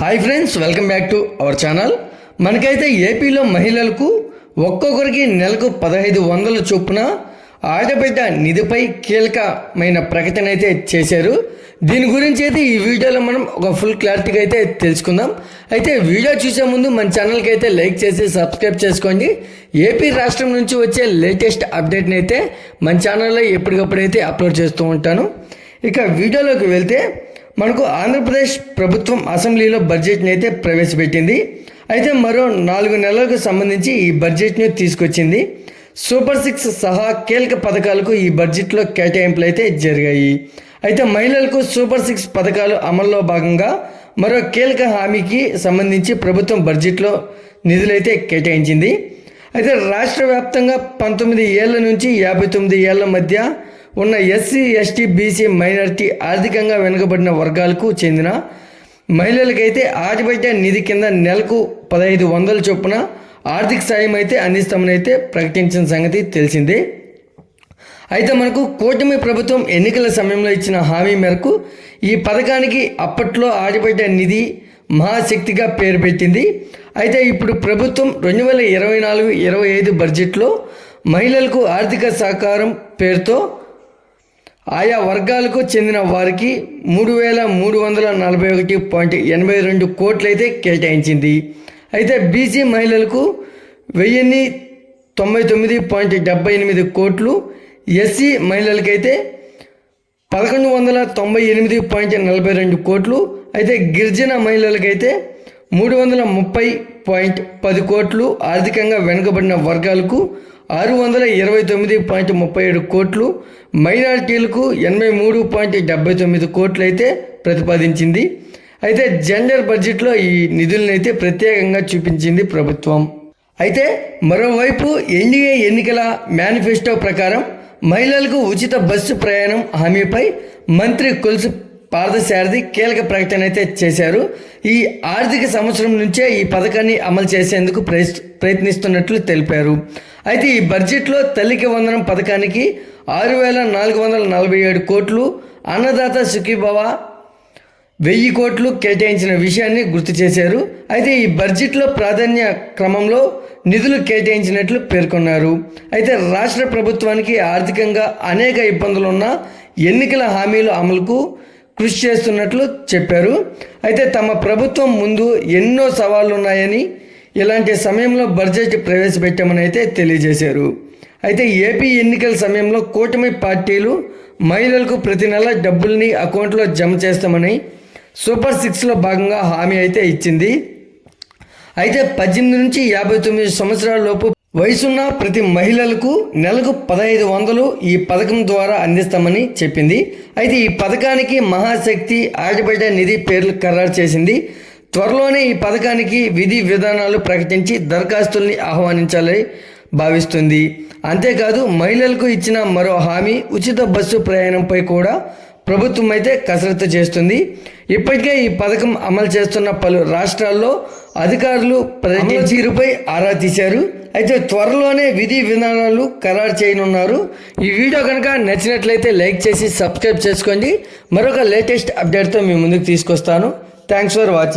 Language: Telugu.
Hi friends, welcome back to our channel. మనకైతే ఏపీలో మహిళలకు ఒక్కొక్కరికి నెలకు 1500 చొప్పున ఆడబిడ్డ నిధిపై కీలకమైన ప్రకటన అయితే చేశారు. దీని గురించి అయితే ఈ వీడియోలో మనం ఒక ఫుల్ క్లారిటీగా అయితే తెలుసుకుందాం. అయితే వీడియో చూసే ముందు మన ఛానల్కి అయితే లైక్ చేసి సబ్స్క్రైబ్ చేసుకోండి. ఏపీ రాష్ట్రం నుంచి వచ్చే లేటెస్ట్ అప్డేట్ని అయితే మన ఛానల్లో ఎప్పటికప్పుడు అయితే అప్లోడ్ చేస్తూ ఉంటాను. ఇక వీడియోలోకి వెళ్తే మనకు ఆంధ్రప్రదేశ్ ప్రభుత్వం అసెంబ్లీలో బడ్జెట్ని అయితే ప్రవేశపెట్టింది. అయితే మరో 4 నెలలకు సంబంధించి ఈ బడ్జెట్ని తీసుకొచ్చింది. సూపర్ 6 సహా కీలక పథకాలకు ఈ బడ్జెట్లో కేటాయింపులు అయితే జరిగాయి. అయితే మహిళలకు సూపర్ 6 పథకాలు అమల్లో భాగంగా మరో కీలక హామీకి సంబంధించి ప్రభుత్వం బడ్జెట్లో నిధులైతే కేటాయించింది. అయితే రాష్ట్ర వ్యాప్తంగా 19 ఏళ్ల నుంచి 59 ఏళ్ల మధ్య ఉన్న ఎస్సీ, ఎస్టీ, బీసీ, మైనారిటీ, ఆర్థికంగా వెనుకబడిన వర్గాలకు చెందిన మహిళలకైతే ఆడబిడ్డ నిధి కింద నెలకు 1500 చొప్పున ఆర్థిక సాయం అయితే అందిస్తామని అయితే ప్రకటించిన సంగతి తెలిసిందే. అయితే మనకు కూటమి ప్రభుత్వం ఎన్నికల సమయంలో ఇచ్చిన హామీ మేరకు ఈ పథకానికి అప్పట్లో ఆడబిడ్డ నిధి మహాశక్తిగా పేరు పెట్టింది. అయితే ఇప్పుడు ప్రభుత్వం 2024-25 బడ్జెట్లో మహిళలకు ఆర్థిక సహకారం పేరుతో ఆయా వర్గాలకు చెందిన వారికి 3341.82 కోట్లు అయితే కేటాయించింది. అయితే బీసీ మహిళలకు 1099.78 కోట్లు, ఎస్సీ మహిళలకైతే 1198.42 కోట్లు, అయితే గిరిజన మహిళలకైతే 330.10 కోట్లు, ఆర్థికంగా వెనుకబడిన వర్గాలకు 629.37 కోట్లు, మైనారిటీలకు 83.79 కోట్లు అయితే ప్రతిపాదించింది. అయితే జెండర్ బడ్జెట్లో ఈ నిధులను అయితే ప్రత్యేకంగా చూపించింది ప్రభుత్వం. అయితే మరోవైపు ఎన్డీఏ ఎన్నికల మేనిఫెస్టో ప్రకారం మహిళలకు ఉచిత బస్సు ప్రయాణం హామీపై మంత్రి కొలుసు పార్థసారథి కీలక ప్రకటన అయితే చేశారు. ఈ ఆర్థిక సంవత్సరం నుంచే ఈ పథకాన్ని అమలు చేసేందుకు ప్రయత్నిస్తున్నట్లు తెలిపారు. అయితే ఈ బడ్జెట్లో తల్లికి వందనం పథకానికి 6447 కోట్లు, అన్నదాత సుఖీభవ 1000 కోట్లు కేటాయించిన విషయాన్ని గుర్తు చేశారు. అయితే ఈ బడ్జెట్లో ప్రాధాన్య క్రమంలో నిధులు కేటాయించినట్లు పేర్కొన్నారు. అయితే రాష్ట్ర ప్రభుత్వానికి ఆర్థికంగా అనేక ఇబ్బందులున్న ఎన్నికల హామీల అమలుకు కృషి చేస్తున్నట్లు చెప్పారు. అయితే తమ ప్రభుత్వం ముందు ఎన్నో సవాళ్లు ఉన్నాయని, ఇలాంటి సమయంలో బడ్జెట్ ప్రవేశపెట్టామని అయితే తెలియజేశారు. అయితే ఏపీ ఎన్నికల సమయంలో కూటమి పార్టీలు మహిళలకు ప్రతి నెల డబ్బుల్ని అకౌంట్లో జమ చేస్తామని సూపర్ 6లో భాగంగా హామీ అయితే ఇచ్చింది. అయితే 18 నుంచి 59 సంవత్సరాల లోపు వయసున్న ప్రతి మహిళలకు నెలకు 1500 ఈ పథకం ద్వారా అందిస్తామని చెప్పింది. అయితే ఈ పథకానికి మహాశక్తి ఆడబిడ్డ నిధి పేర్లు ఖరారు చేసింది. త్వరలోనే ఈ పథకానికి విధి విధానాలు ప్రకటించి దరఖాస్తుల్ని ఆహ్వానించాలని భావిస్తుంది. అంతేకాదు మహిళలకు ఇచ్చిన మరో హామీ ఉచిత బస్సు ప్రయాణంపై కూడా ప్రభుత్వం అయితే కసరత్తు చేస్తుంది. ఇప్పటికే ఈ పథకం అమలు చేస్తున్న పలు రాష్ట్రాల్లో అధికారులు తీరుపై ఆరా తీశారు. అయితే త్వరలోనే విధి విధానాలు ఖరారు చేయనున్నారు. ఈ వీడియో కనుక నచ్చినట్లయితే లైక్ చేసి సబ్స్క్రైబ్ చేసుకోండి. మరొక లేటెస్ట్ అప్డేట్తో మీ ముందుకు తీసుకొస్తాను. Thanks for watching.